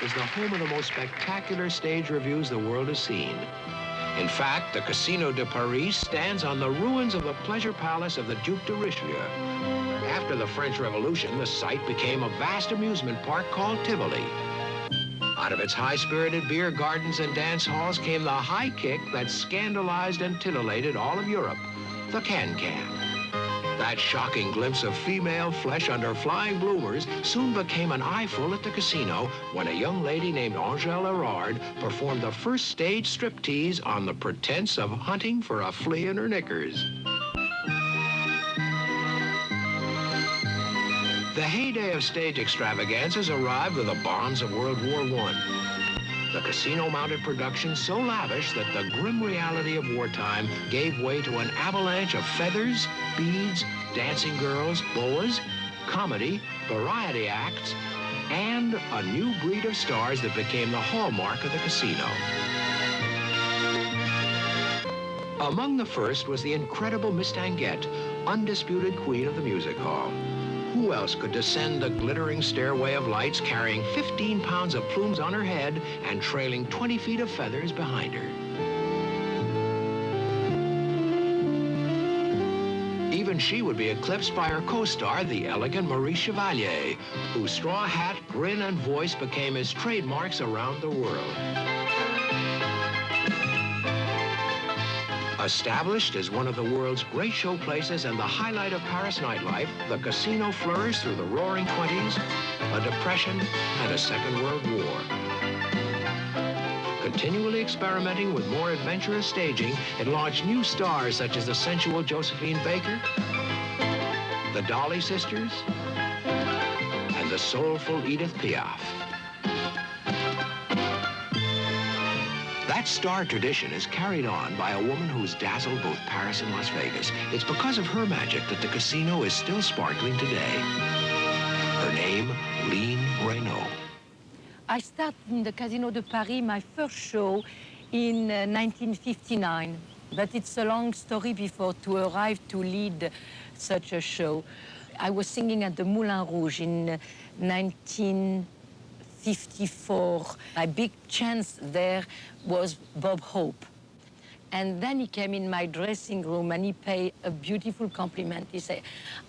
is the home of the most spectacular stage revues the world has seen. In fact, the Casino de Paris stands on the ruins of the pleasure palace of the Duc de Richelieu. After the French Revolution, the site became a vast amusement park called Tivoli. Out of its high-spirited beer gardens and dance halls came the high kick that scandalized and titillated all of Europe, the can-can. That shocking glimpse of female flesh under flying bloomers soon became an eyeful at the casino when a young lady named Angèle Erard performed the first stage striptease on the pretense of hunting for a flea in her knickers. The heyday of stage extravaganzas arrived with the bombs of World War I. The casino-mounted production so lavish that the grim reality of wartime gave way to an avalanche of feathers, beads, dancing girls, boas, comedy, variety acts, and a new breed of stars that became the hallmark of the casino. Among the first was the incredible Miss Tanguette, undisputed queen of the music hall. Who else could descend the glittering stairway of lights carrying 15 pounds of plumes on her head and trailing 20 feet of feathers behind her? Even she would be eclipsed by her co-star, the elegant Maurice Chevalier, whose straw hat, grin, and voice became his trademarks around the world. Established as one of the world's great showplaces and the highlight of Paris nightlife, the casino flourished through the roaring 20s, a depression, and a Second World War. Continually experimenting with more adventurous staging, it launched new stars such as the sensual Josephine Baker, the Dolly Sisters, and the soulful Edith Piaf. That star tradition is carried on by a woman who's dazzled both Paris and Las Vegas. It's because of her magic that the casino is still sparkling today. Her name, Line Renaud. I started in the Casino de Paris, my first show, in 1959. But it's a long story before to arrive to lead such a show. I was singing at the Moulin Rouge in 1954. My big chance there was Bob Hope. And then he came in my dressing room and he paid a beautiful compliment. He said,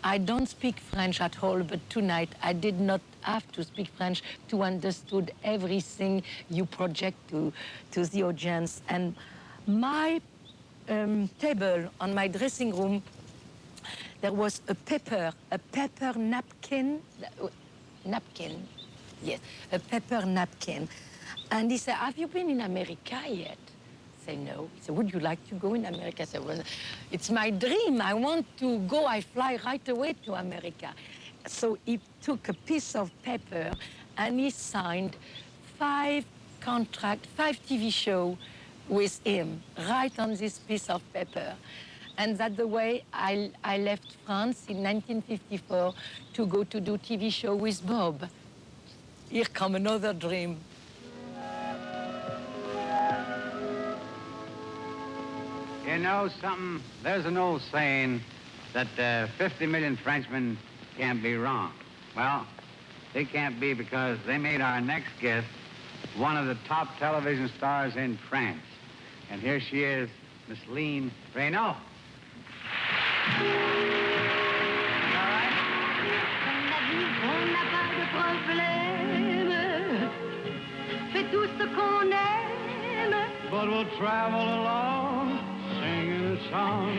I don't speak French at all, but tonight I did not have to speak French to understand everything you project to the audience. And my table on my dressing room, there was a paper napkin, yes, a paper napkin. And he said, have you been in America yet? I said, no. He said, would you like to go in America? I said, well, it's my dream. I want to go. I fly right away to America. So he took a piece of paper and he signed 5 TV shows with him right on this piece of paper. And that's the way I left France in 1954 to go to do TV show with Bob. Here come another dream. You know something? There's an old saying that 50 million Frenchmen can't be wrong. Well, they can't be because they made our next guest one of the top television stars in France. And here she is, Miss Line Renaud. But we'll travel along, singing a song,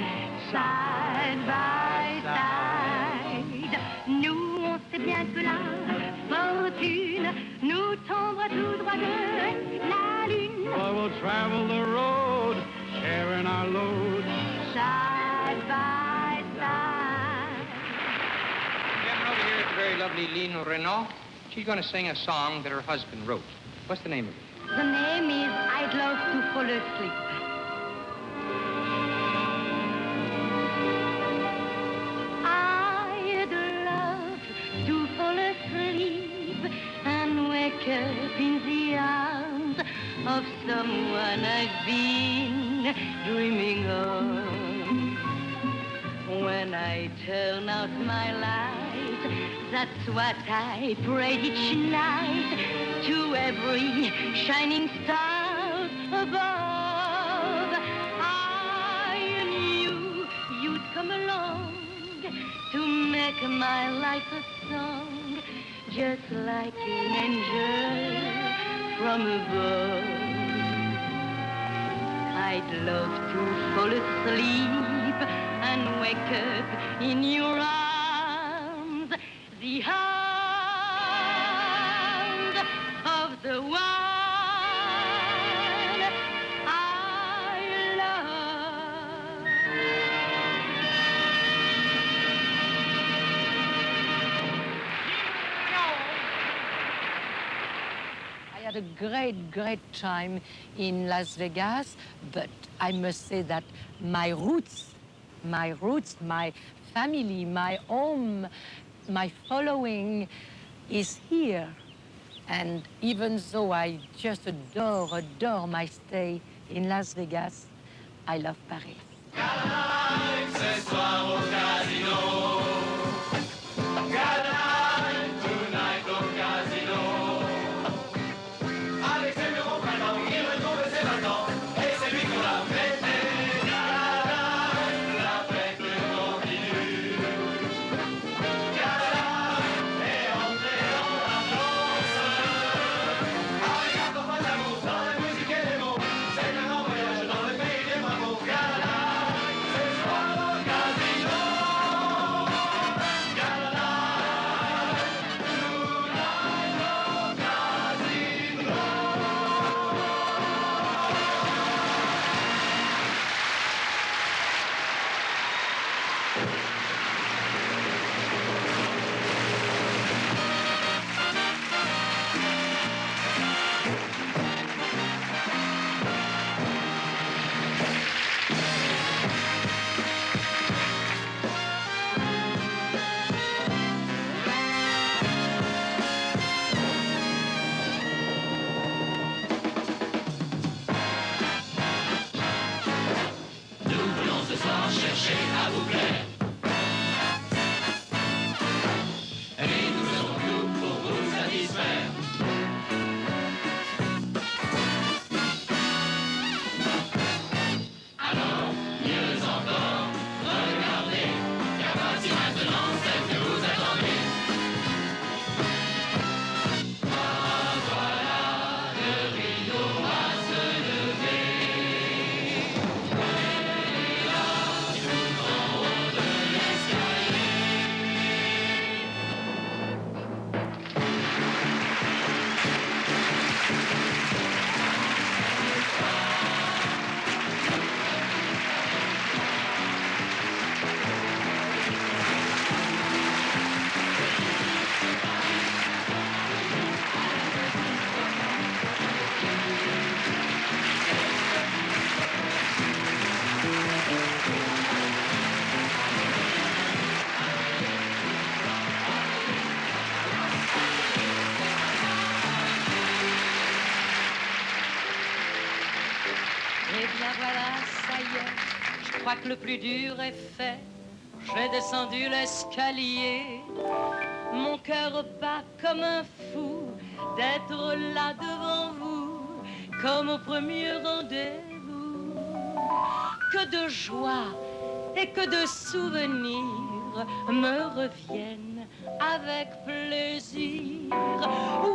side by side. Nous, on sait bien que la fortune nous tombe tout droit de la lune. But we'll travel the road, sharing our load, side by side. Gentlemen, over here is the very lovely Line Renaud. She's going to sing a song that her husband wrote. What's the name of it? The name is I'd Love to Fall Asleep. I'd love to fall asleep and wake up in the arms of someone I've been dreaming of. When I turn out my light, that's what I pray each night to every shining star above. I knew you'd come along to make my life a song, just like an angel from above. I'd love to fall asleep and wake up in your arms, the arms of the one I love. I had a great time in Las Vegas, but I must say that my roots, my family, my home, my following is here. And even though I just adore my stay in Las Vegas, I love Paris. Ce soir au casino. Tonight au casino. Avec ses bureaux printemps, il retrouve ses vacances. Et c'est lui qu'on l'a fêté. La fête continue. Et entré dans la danse. Avec un copain d'amour, dans la musique et les mots. C'est un grand voyage dans le pays des bravos. Ce soir au casino. Nous voulons ce soir chercher à vous plaire. Et nous serons tout pour vous satisfaire. Alors, mieux encore, regardez, car voici maintenant celle que vous attendez. Ah, voilà, le rideau va se lever. Et bien voilà, ça y est, je crois que le plus dur est fait. J'ai descendu l'escalier, mon cœur bat comme un fou d'être là devant vous, comme au premier rendez-vous. Que de joie et que de souvenirs me reviennent avec plaisir.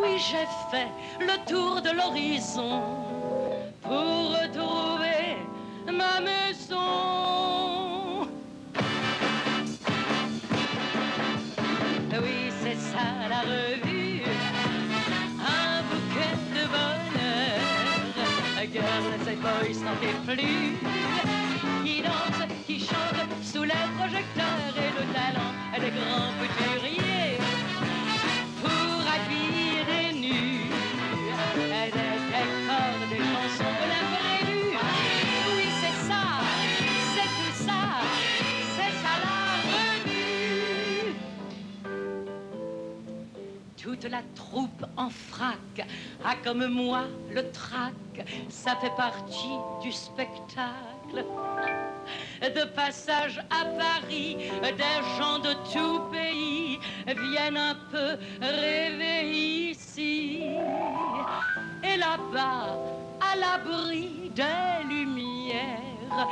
Oui, j'ai fait le tour de l'horizon pour retrouver ma maison. Oui, c'est ça la revue, un bouquet de bonheur. Girls, ces boys n'en fait plus, qui dansent, qui chantent sous les projecteurs et le talent des grands couturiers pour accueillir des nus, des décors, des chansons de l'imprévu. Oui, c'est ça, c'est tout ça, c'est ça la revue. Toute la troupe en frac a comme moi le trac, ça fait partie du spectacle. siècle. De passage à Paris, des gens de tout pays viennent un peu rêver ici. Et là-bas, à l'abri des lumières,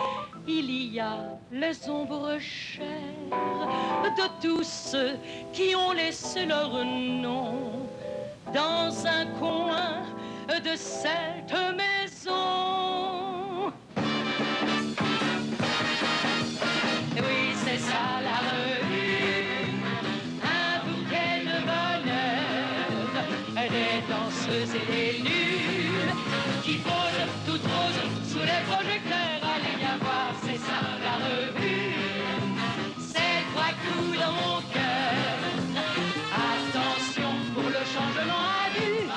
il y a les ombres chères de tous ceux qui ont laissé leur nom dans un coin de cette maison. Oui, c'est ça la revue, un bouquet de bonheur, des danseuses et des nus qui posent toutes roses sous les projecteurs. Allez bien voir, c'est ça la revue, c'est trois coups dans mon cœur. Attention pour le changement à vue.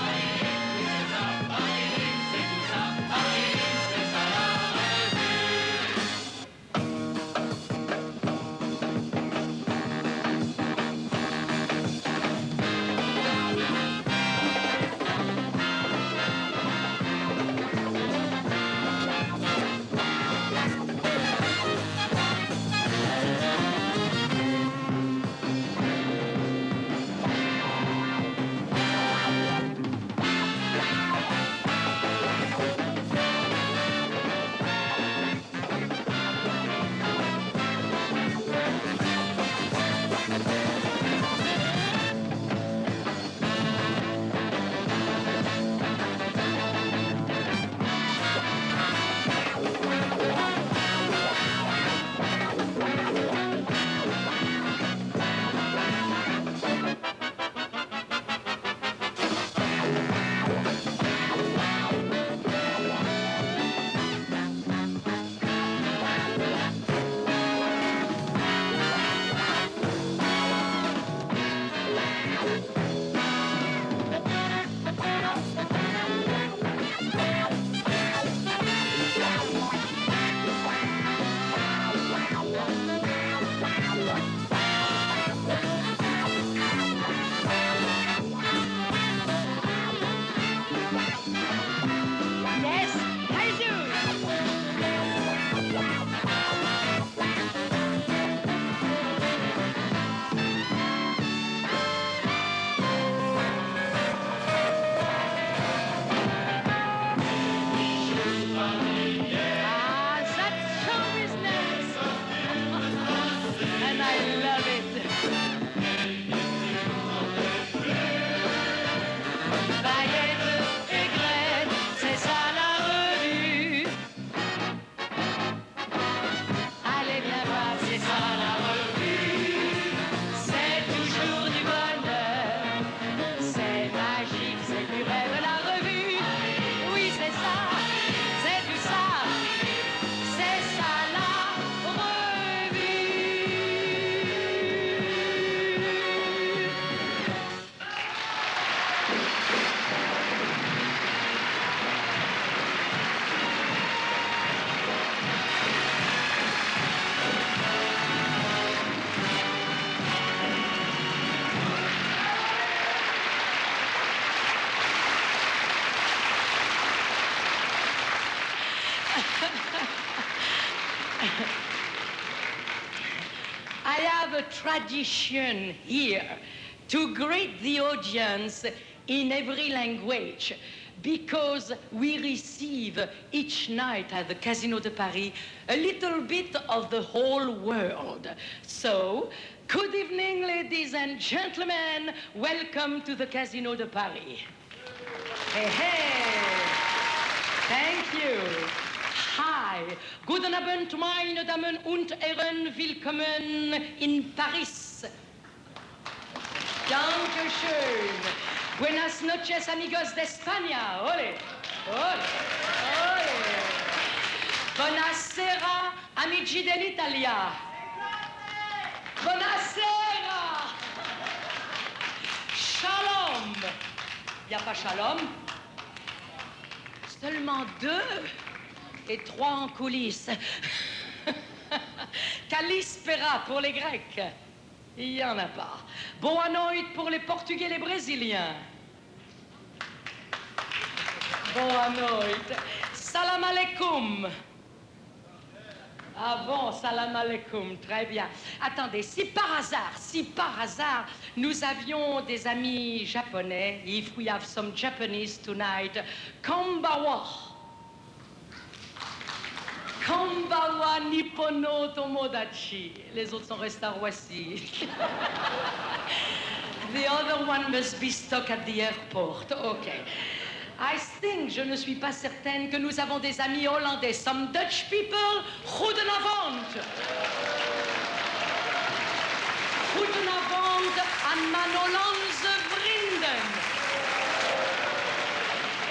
I have a tradition here to greet the audience in every language because we receive each night at the Casino de Paris a little bit of the whole world. So, good evening, ladies and gentlemen. Welcome to the Casino de Paris. Hey, hey. Thank you. Hi. Guten Abend, meine Damen und Herren. Willkommen in Paris. Dankeschön. Buenas noches, amigos de España. Ole. Ole. Ole. Buonasera, amici dell'Italia. Buonasera. Shalom. Il n'y a pas shalom. Seulement 2 et 3 en coulisses. Kalispera pour les Grecs. Il n'y en a pas. Boa noite pour les Portugais et les Brésiliens. Boa noite. Salam alaikum. Ah bon, salam alaikum, très bien. Attendez, si par hasard, nous avions des amis japonais, if we have some Japanese tonight, konbawa. Konbawa nippono tomodachi. Les autres sont restés à Roissy. The other one must be stuck at the airport. Okay. I think, je ne suis pas certaine, que nous avons des amis hollandais. Some Dutch people, goedenavond. Goedenavond aan mijn Hollandse vrienden.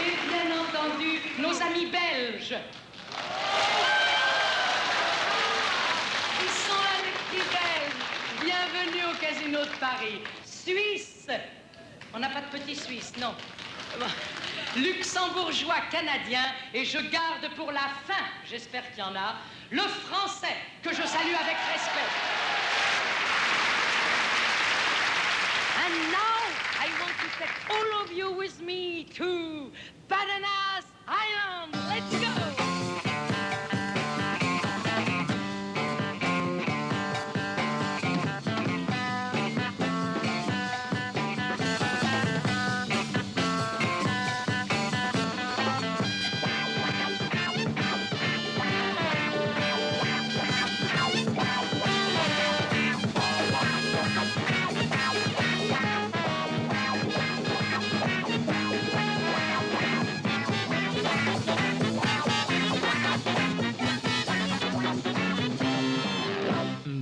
Et bien entendu, nos amis belges. Ils sont là, les petits belges. Bienvenue au Casino de Paris. Suisse. On n'a pas de petits Suisses, non. Luxembourgeois, canadien, et je garde pour la fin, j'espère qu'il y en a, le français, que je salue avec respect. And now, I want to take all of you with me to Bananas Island. Let's go!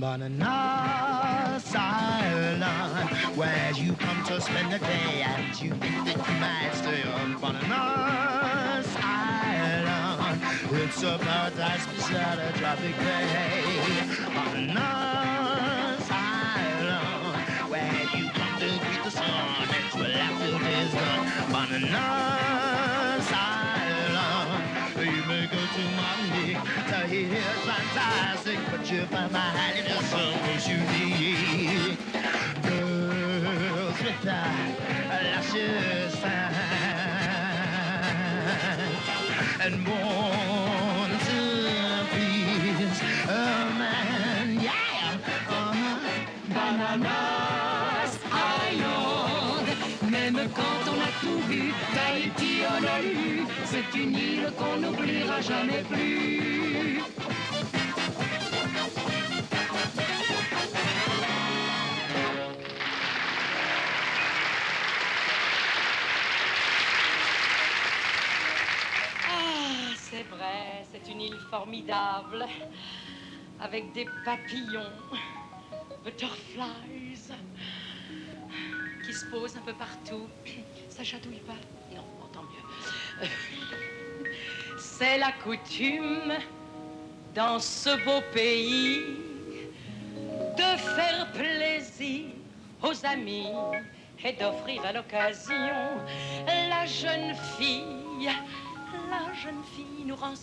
Bananas Island, where you come to spend the day and you think that you might stay on Bananas Island. It's a paradise beside a tropic bay. Bananas Island, where you come to greet the sun and to laugh till day's done. Bananas Island, you may go to Martinique, Tahiti, it's fantastic, but you find my hand in the sun was unique. Girls with lashes fine and born to please a man, yeah. Bananas Island, même quand on a tout vu, Tahiti on a lu, c'est une île qu'on n'oubliera jamais plus. Ah, c'est vrai, c'est une île formidable, avec des papillons, butterflies, qui se posent un peu partout. Ça chatouille pas? Non, bon, tant mieux. C'est la coutume dans ce beau pays de faire plaisir aux amis et d'offrir à l'occasion la jeune fille. La jeune fille nous rend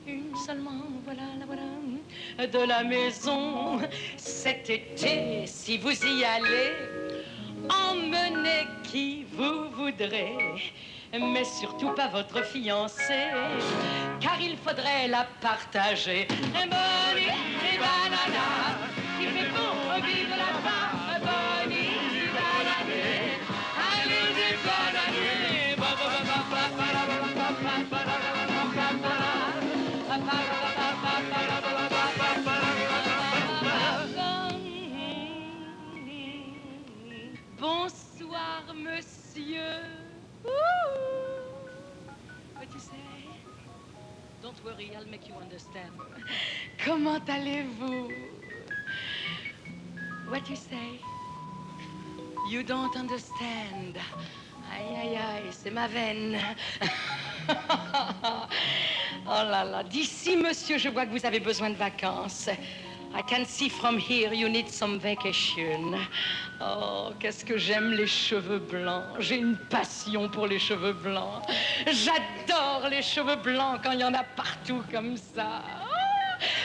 une seulement, voilà, la voilà, de la maison. Cet été, si vous y allez, emmenez qui vous voudrez, mais surtout pas votre fiancé, car il faudrait la partager. Bonnie et banana, il fait bon vivre là-bas. Bonnie et banana, allez-y, banane. Bonsoir, monsieur. What you say? Don't worry, I'll make you understand. Comment allez-vous? What you say? You don't understand. Aïe, aïe, aïe, c'est ma veine. Oh là là, d'ici, monsieur, je vois que vous avez besoin de vacances. I can see from here you need some vacation. Oh, qu'est-ce que j'aime les cheveux blancs. J'ai une passion pour les cheveux blancs. J'adore les cheveux blancs quand il y en a partout comme ça. Oh,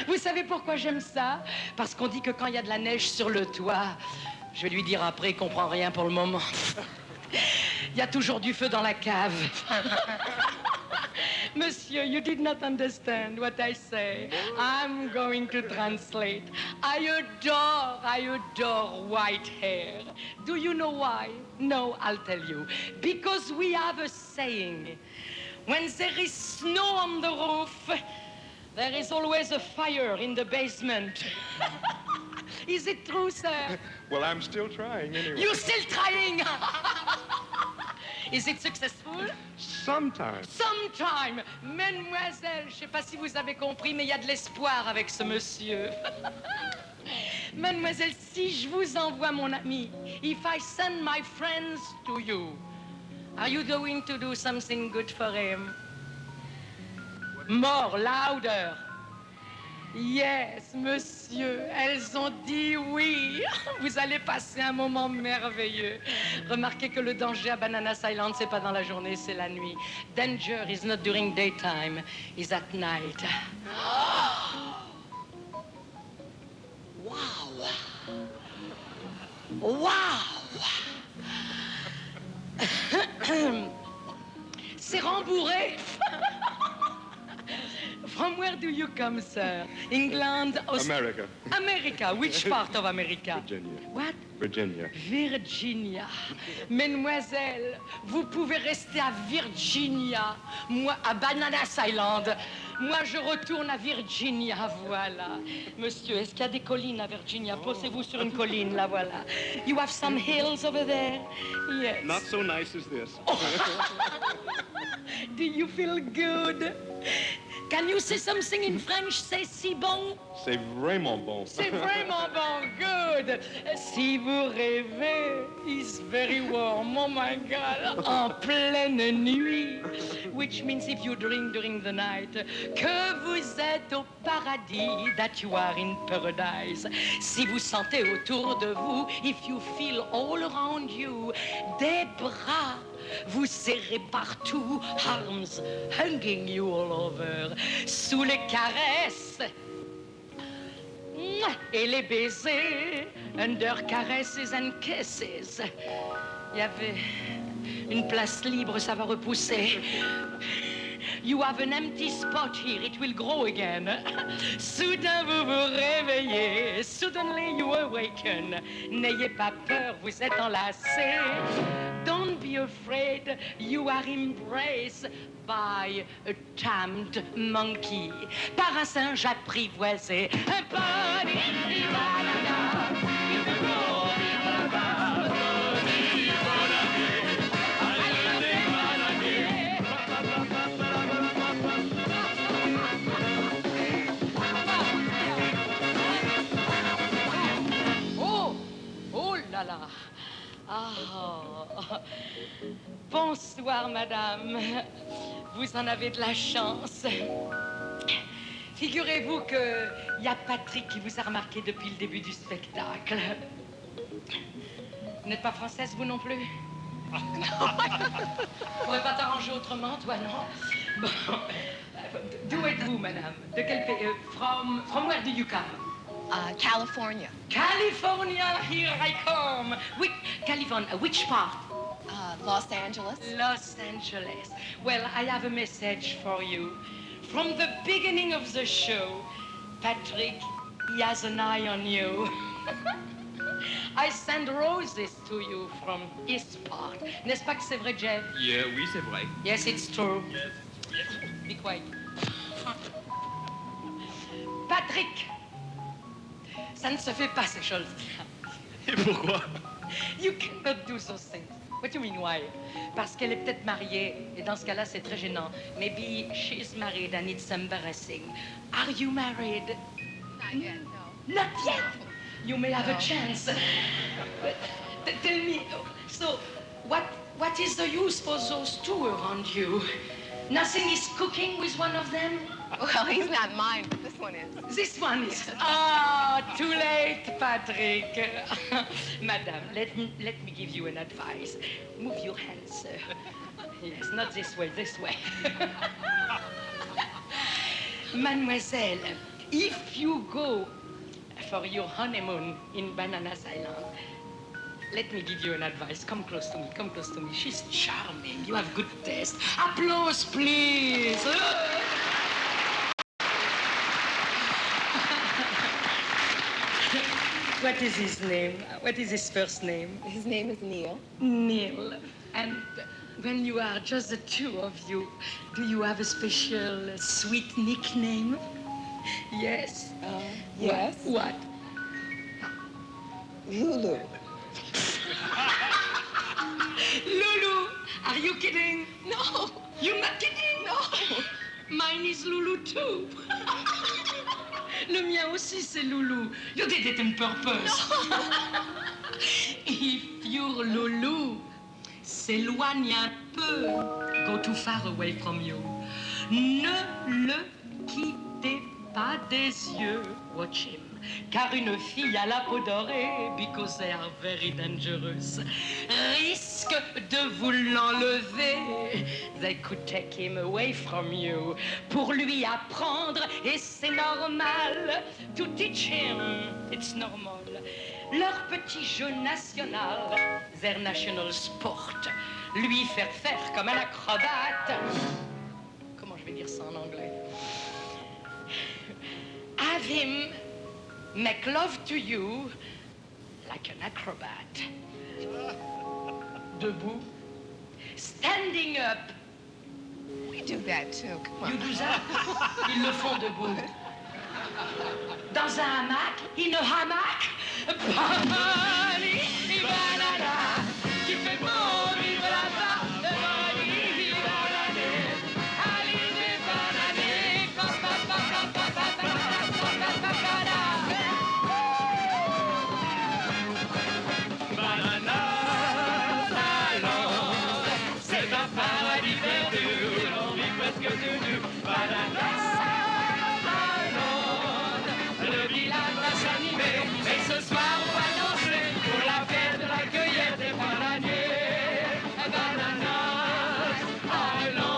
vous savez pourquoi j'aime ça? Parce qu'on dit que quand il y a de la neige sur le toit, je vais lui dire après, il comprend rien pour le moment. Il y a toujours du feu dans la cave. Monsieur, you did not understand what I say. I'm going to translate. I adore white hair. Do you know why? No, I'll tell you. Because we have a saying. When there is snow on the roof, there is always a fire in the basement. Is it true, sir? Well, I'm still trying anyway. You're still trying? Is it successful? Sometimes. Sometime. Mademoiselle, je ne sais pas si vous avez compris, mais il y a de l'espoir avec ce monsieur. Mademoiselle, si je vous envoie mon ami, if I send my friends to you, are you going to do something good for him? More, louder. Yes, monsieur, elles ont dit oui. Vous allez passer un moment merveilleux. Remarquez que le danger à Bananas Island, c'est pas dans la journée, c'est la nuit. Danger is not during daytime, is at night. Wow. Wow. C'est rembourré. From where do you come, sir? England? America. America. Which part of America? Virginia. What? Virginia. Virginia. Mesdemoiselles, vous pouvez rester à Virginia. Moi, à Bananas Island. Moi, je retourne à Virginia, voilà. Monsieur, est-ce qu'il y a des collines à Virginia? Posez-vous sur une colline, là, voilà. You have some hills over there? Yes. Not so nice as this. Do you feel good? Can you say something in French? C'est si bon? C'est vraiment bon. C'est vraiment bon. Good. Si vous rêvez, it's very warm. Oh my God. En pleine nuit. Which means if you drink during the night, que vous êtes au paradis, that you are in paradise. Si vous sentez autour de vous, if you feel all around you, des bras vous serrez partout, arms hanging you all over, sous les caresses et les baisers, under caresses and kisses. Il y avait une place libre, ça va repousser. You have an empty spot here, it will grow again. Soudain vous vous réveillez, suddenly you awaken. N'ayez pas peur, vous êtes enlacés. Don't be afraid, you are embraced by a tamed monkey. Par un singe apprivoisé. Un pony, Ah, bonsoir, madame. Vous en avez de la chance. Figurez-vous qu'il y a Patrick qui vous a remarqué depuis le début du spectacle. Vous n'êtes pas française, vous non plus? On pourrait pas t'arranger autrement, toi, non? Bon. D'où êtes-vous, madame? De quel pays? From where do you come? California. California, here I come. California, which part? Los Angeles. Los Angeles. Well, I have a message for you. From the beginning of the show, Patrick, he has an eye on you. I send roses to you from his part. N'est-ce pas que c'est vrai, Jeff? Yeah, oui, c'est vrai. Yes, it's true. Yes. Be quiet. Patrick, ça ne se fait pas, ces choses-là. Et pourquoi? You cannot do those things. What do you mean, why? Parce qu'elle est peut-être mariée, et dans ce cas-là, c'est très gênant. Maybe she is married and it's embarrassing. Are you married? Not yet, no. Not yet. You may have a chance. Tell me, so what is the use for those two around you? Nothing is cooking with one of them? Well, he's not mine, but this one is. This one is. Ah, too late, Patrick. Madame, let me give you an advice. Move your hands, sir. Yes, not this way, this way. Mademoiselle, if you go for your honeymoon in Bananas Island, Let me give you an advice. Come close to me. Come close to me. She's charming. You have good taste. Applause, please. What is his name? What is his first name? His name is Neil. Neil. And when you are just the two of you, do you have a special sweet nickname? Yes. Yes. What? Lulu. Lulu, are you kidding? No. You're not kidding? No. Mine is Lulu too. Le mien aussi c'est Lulu. You did it on purpose. No. If your Lulu s'éloigne un peu, go too far away from you, ne le quittez pas des yeux. Watch him. Car une fille à la peau dorée, because they are very dangerous, risque de vous l'enlever. They could take him away from you pour lui apprendre, et c'est normal. To teach him, it's normal. Leur petit jeu national, their national sport, lui faire faire comme un acrobate. Comment je vais dire ça en anglais? Have him make love to you like an acrobat. Debout. Standing up. We do that too. Come on. You do that? Ils le font debout. Dans un hamac, in a hamac. Bali, banana, qui fait beau vivre là-bas. Bali, banana, allez, banana, papa, papa, papa, papa, papa, Bananas Island, c'est un paradis perdu, on vit presque tout nu. Bananas Island, le village va s'animer, et ce soir on va danser pour la fête de la cueillette des bananiers. Bananas Island.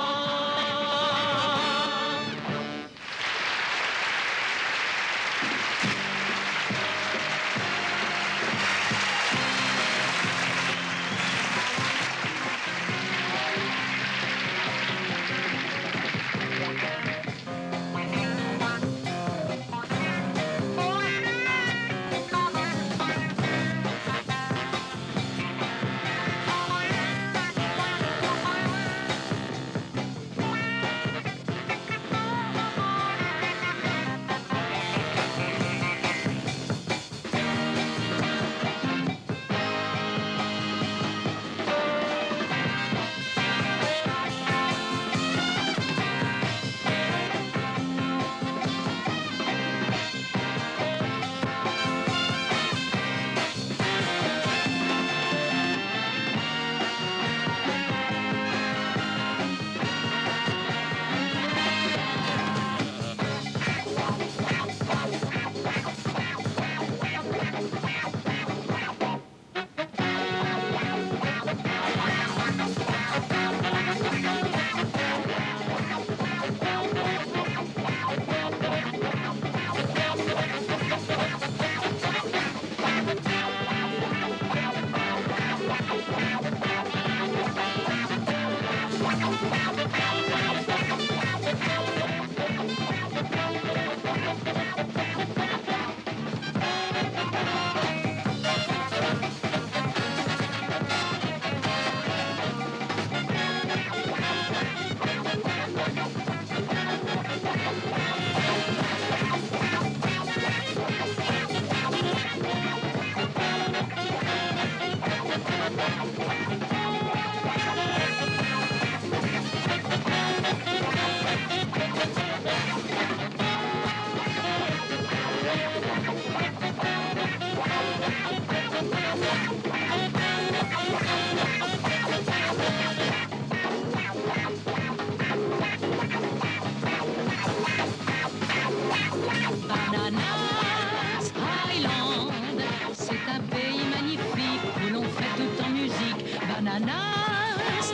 Bananas Island, c'est un pays magnifique où l'on fait tout en musique. Bananas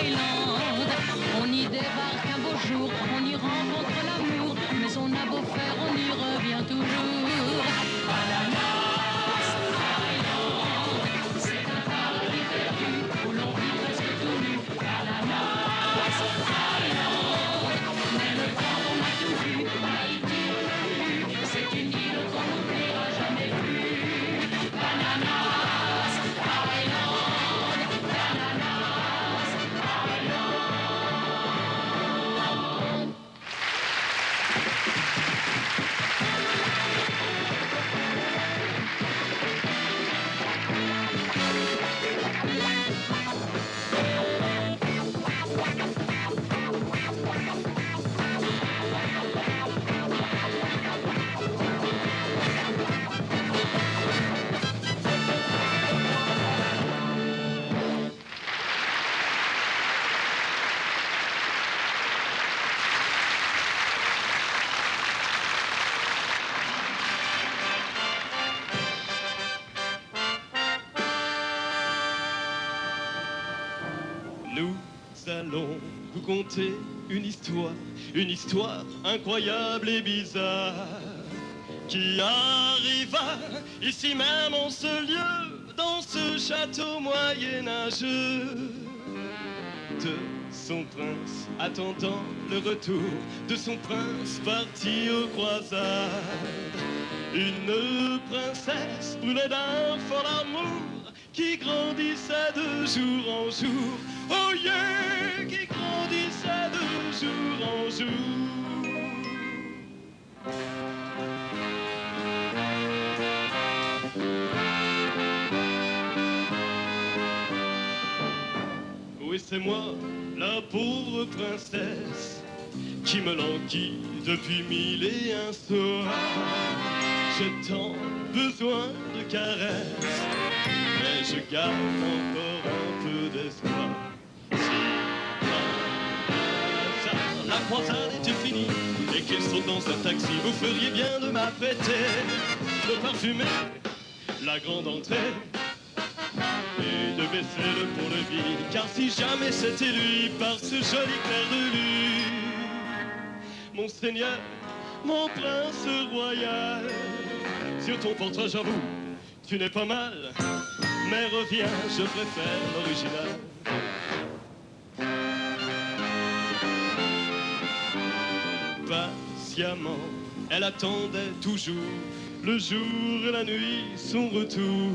Island, on y débarque un beau jour, on y rencontre l'amour, mais on a beau faire, on y revient toujours. Bananas Island, c'est allons vous conter une histoire incroyable et bizarre qui arriva ici même en ce lieu, dans ce château moyenâgeux. De son prince attendant le retour de son prince parti aux croisades, une princesse brûlée d'un fort amour qui grandissait de jour en jour. Oh yeah, qui grandissait de jour en jour. Oui, c'est moi, la pauvre princesse, qui me languit depuis 1001 soirs. J'ai tant besoin de caresses, mais je garde encore un peu d'espoir. Si par hasard la croisade était finie et qu'ils sont dans un taxi, vous feriez bien de m'apprêter, de parfumer la grande entrée et de baisser le pont-levis, car si jamais c'était lui, par ce joli clair de lune, mon seigneur, mon prince royal, sur ton portrait j'avoue, tu n'es pas mal, mais reviens, je préfère l'original. Patiemment, elle attendait toujours le jour et la nuit son retour.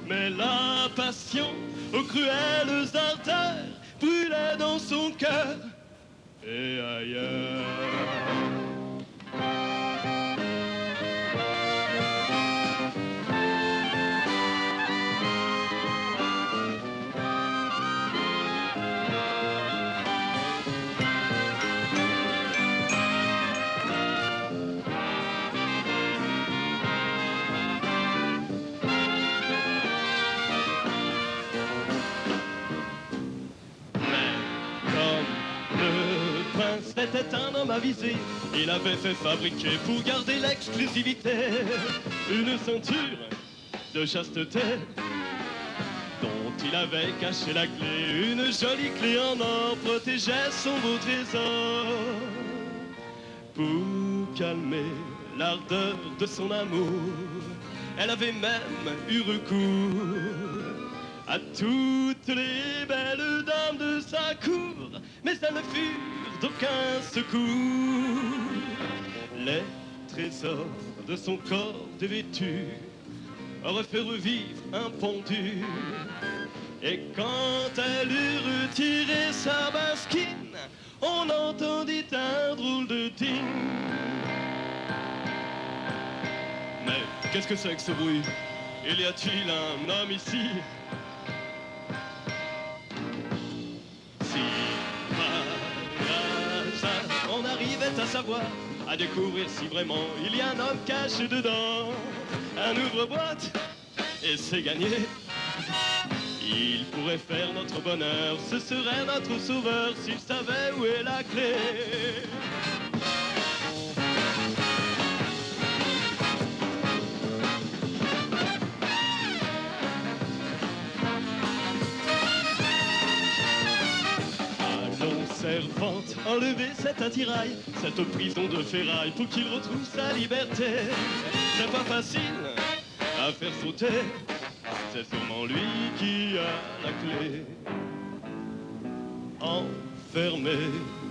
Mais la passion aux cruelles ardeurs brûlait dans son cœur et ailleurs. C'était un homme avisé, il avait fait fabriquer pour garder l'exclusivité une ceinture de chasteté dont il avait caché la clé. Une jolie clé en or protégeait son beau trésor. Pour calmer l'ardeur de son amour, elle avait même eu recours à toutes les belles dames de sa cour, mais elles ne furent d'aucun secours. Les trésors de son corps dévêtu auraient fait revivre un pendu, et quand elle eut retiré sa basquine, on entendit un drôle de ding. Mais qu'est-ce que c'est que ce bruit? Il y a-t-il un homme ici? On arrivait à savoir, à découvrir si vraiment il y a un homme caché dedans. Un ouvre-boîte, et c'est gagné. Il pourrait faire notre bonheur, ce serait notre sauveur s'il savait où est la clé. Servante, enlevez cet attirail, cette prison de ferraille pour qu'il retrouve sa liberté. C'est pas facile à faire sauter, c'est sûrement lui qui a la clé. Enfermé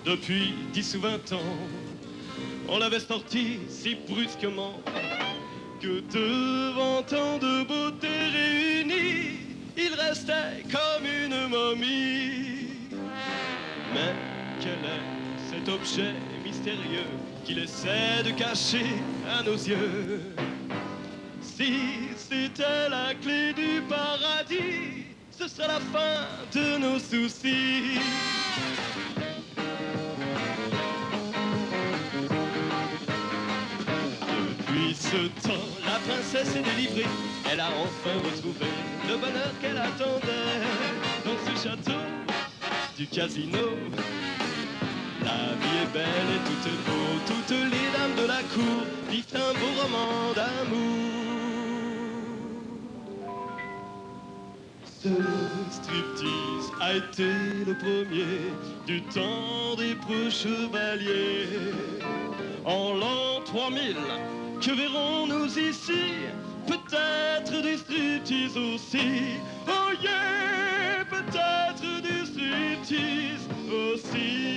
depuis 10 ou 20 ans, on l'avait sorti si brusquement que devant tant de beauté réunie, il restait comme une momie. Mais quel est cet objet mystérieux qu'il essaie de cacher à nos yeux? Si c'était la clé du paradis, ce serait la fin de nos soucis. Depuis ce temps, la princesse est délivrée. Elle a enfin retrouvé le bonheur qu'elle attendait dans ce château du casino. La vie est belle et tout est beau, toutes les dames de la cour vivent un beau roman d'amour. Ce striptease a été le premier du temps des preux chevaliers. En l'an 3000, que verrons-nous ici? Peut-être des striptease aussi. Oh yeah, peut-être des striptease aussi.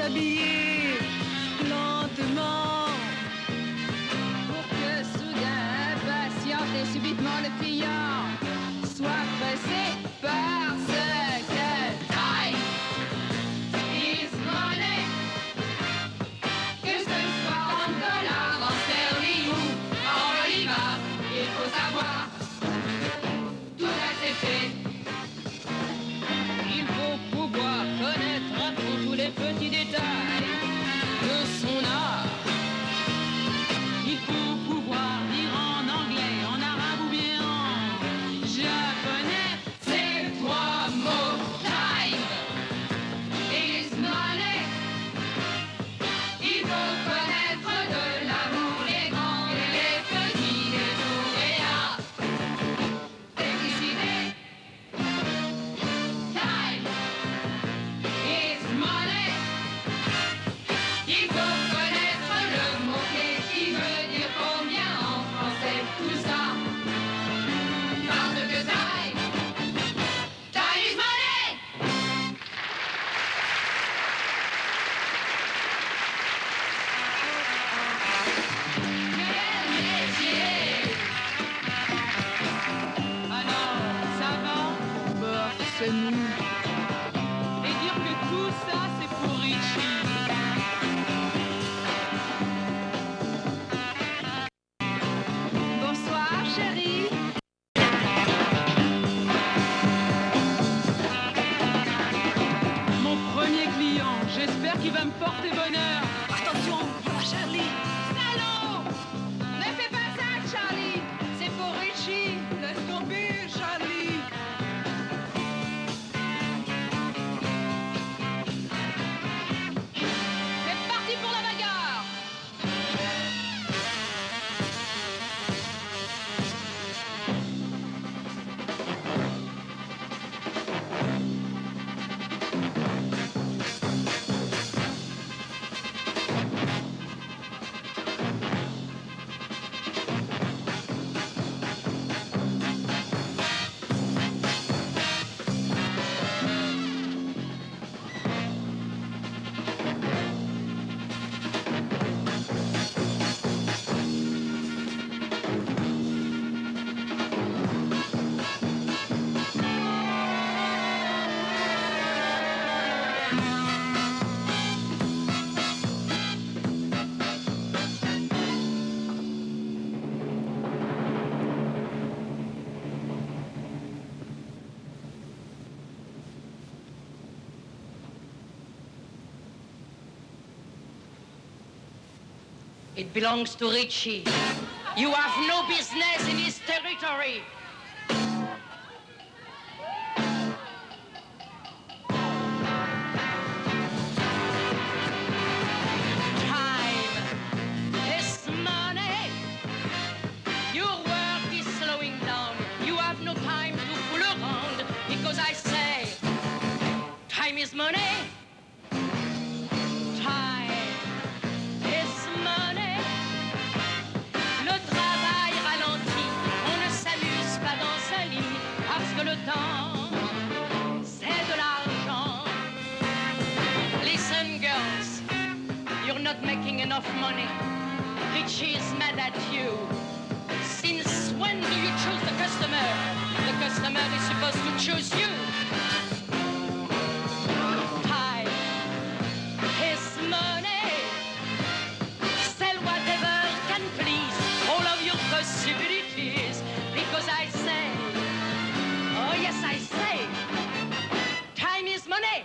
s'habiller lentement pour que soudain, impatient et subitement le client soit pressé par ce que time is money. Que ce soit en dollars, en sterling ou en bolivars, il faut savoir tout accepter. Il faut pouvoir connaître à fond tous les petits détails de son art. Il faut pouvoir dire en anglais, en arabe ou bien en japonais ces trois mots. Time is money. Il faut connaître de l'amour les grands et les petits détours et à décider. Time is money. Il faut connaître le mot-clé qui veut dire combien en français tout ça. Parce que time is money. Quel métier. Alors, ça va? Bah, c'est nous. Et dire que tout ça, c'est pour Richie. Bonsoir, chérie. Mon premier client, j'espère qu'il va me porter bonheur. Attention, Charlie. Salaud! Ne fais pas ça, Charlie. C'est pour Richie. Laisse tomber, Charlie. C'est parti pour la bagarre. It belongs to Richie. You have no business in his territory. Time is money. Your work is slowing down. You have no time to fool around because I say time is money. Time is money. Le travail ralentit, on ne s'amuse pas dans sa ligne parce que le temps, c'est de l'argent. Listen, girls, you're not making enough money. Richie is mad at you. Since when do you choose the customer? The customer is supposed to choose you. Time is money. Sell whatever can please all of your possibilities. Because I say, oh yes I say, time is money.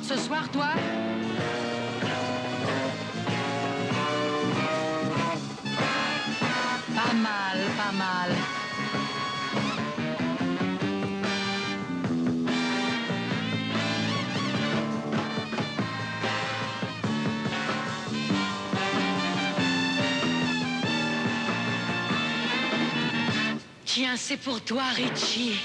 ce soir, toi? Pas mal, pas mal. Tiens, c'est pour toi, Richie.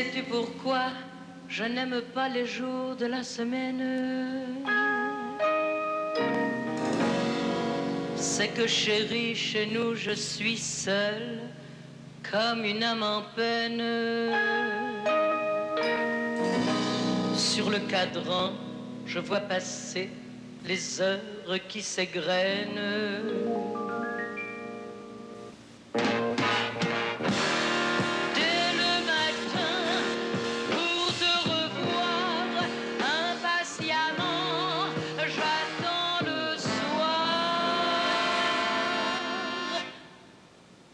Sais-tu pourquoi je n'aime pas les jours de la semaine? C'est que chérie, chez nous je suis seule, comme une âme en peine. Sur le cadran, je vois passer les heures qui s'égrènent. Dès le matin, pour te revoir impatiemment, j'attends le soir.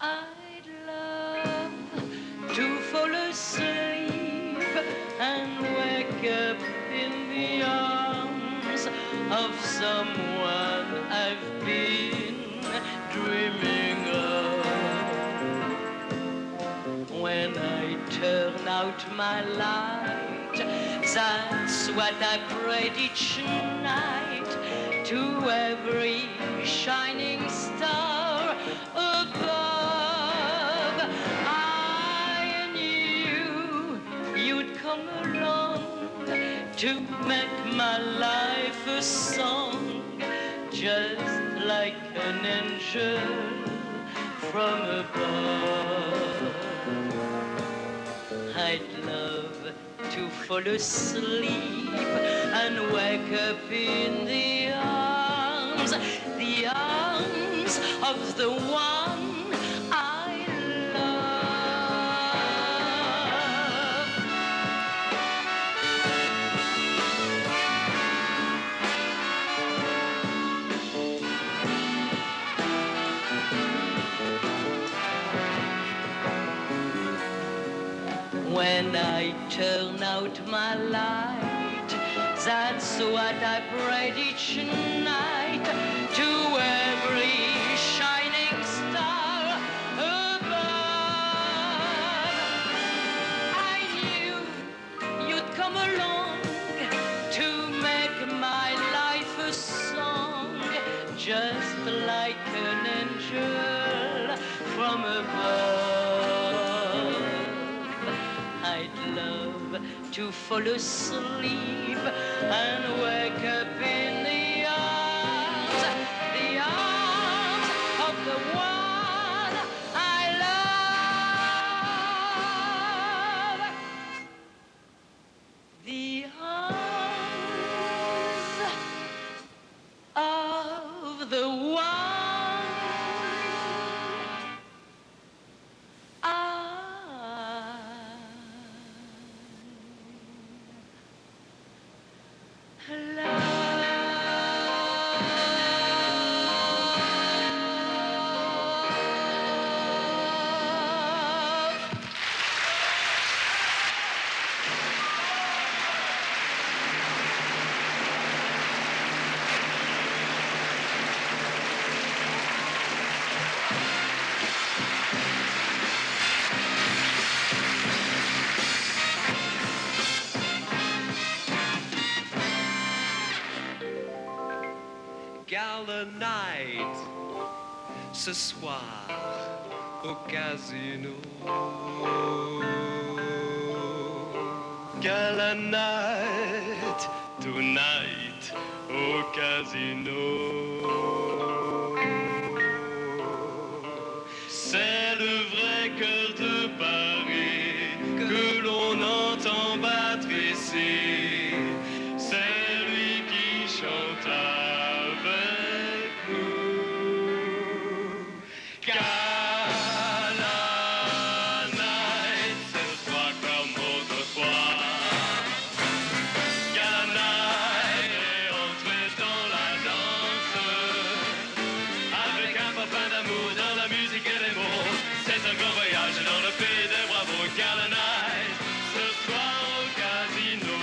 I'd love to fall asleep and wake up in the arms of someone I've been dreaming of. When I turn out my light, that's what I prayed each night to every shining star above. I knew you'd come along to make my life a song, just like an angel from above. I'd love to fall asleep and wake up in the arms of the one I love. When I turn out my light, that's what I prayed each night to every shining star above. I knew you'd come along to make my life a song, just like an angel from above. I'd love to fall asleep and wake up in the arms of the one I love. The arms of the one Gala night, ce soir au casino. Gala night, tonight au casino. C'est le vrai cœur de Paris que l'on entend battre ici. C'est lui qui chante avec nous. Gala night, ce soir comme autrefois. Gala night est entré dans la danse avec un parfum d'amour dans la musique et les mots. C'est un grand voyage dans le pays des bravos. Gala night, ce soir au casino.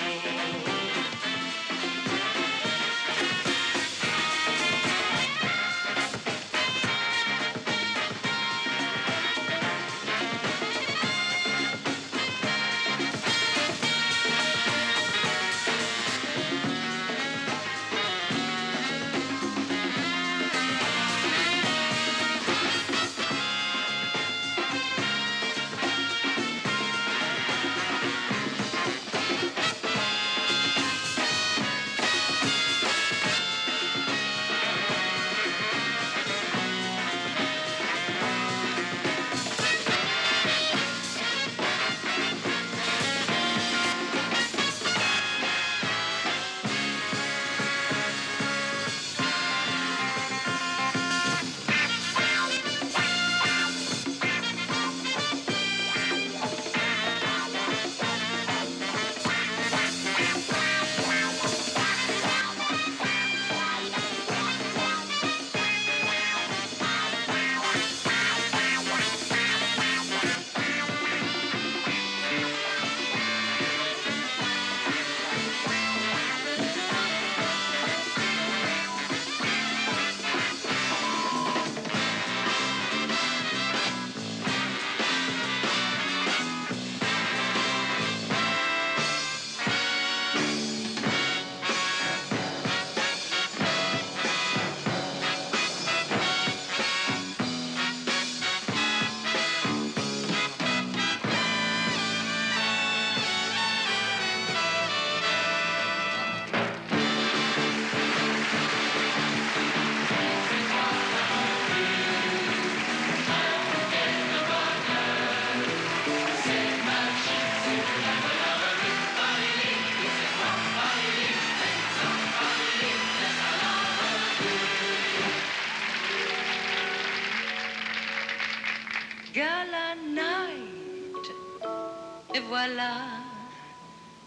Et voilà,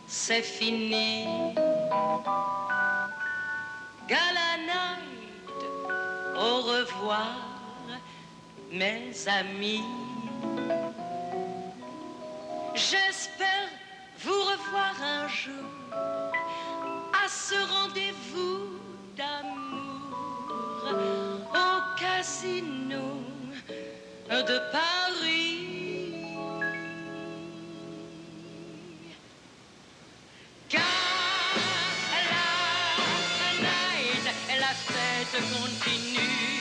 c'est fini. Gala night, au revoir, mes amis. J'espère vous revoir un jour à ce rendez-vous d'amour au casino de Paris. Gala night, la fête continue.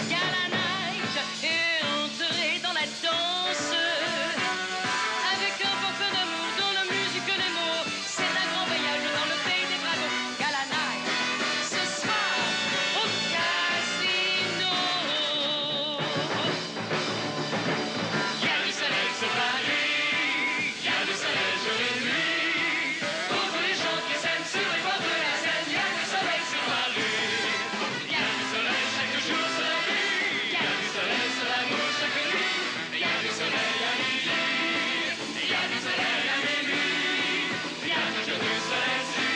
Gala night, et entrer dans la danse avec un peu d'amour dans la musique, les mots. C'est un grand voyage dans le pays des bravos. Gala night, ce soir au casino. Il y a du soleil sur Paris, il y a du soleil sur les nuits. Pour tous les gens qui s'aiment sur les bords de la Seine, il y a du soleil sur Paris. Il y a du soleil chaque jour sur la vie. Il y a du soleil sur l'amour chaque nuit. Il y a du soleil à midi. Il y a du soleil à minuit. Il y a toujours du soleil sur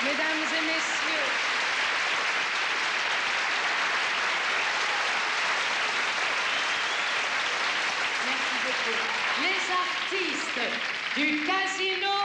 Mesdames et messieurs, merci beaucoup. Les artistes du Casino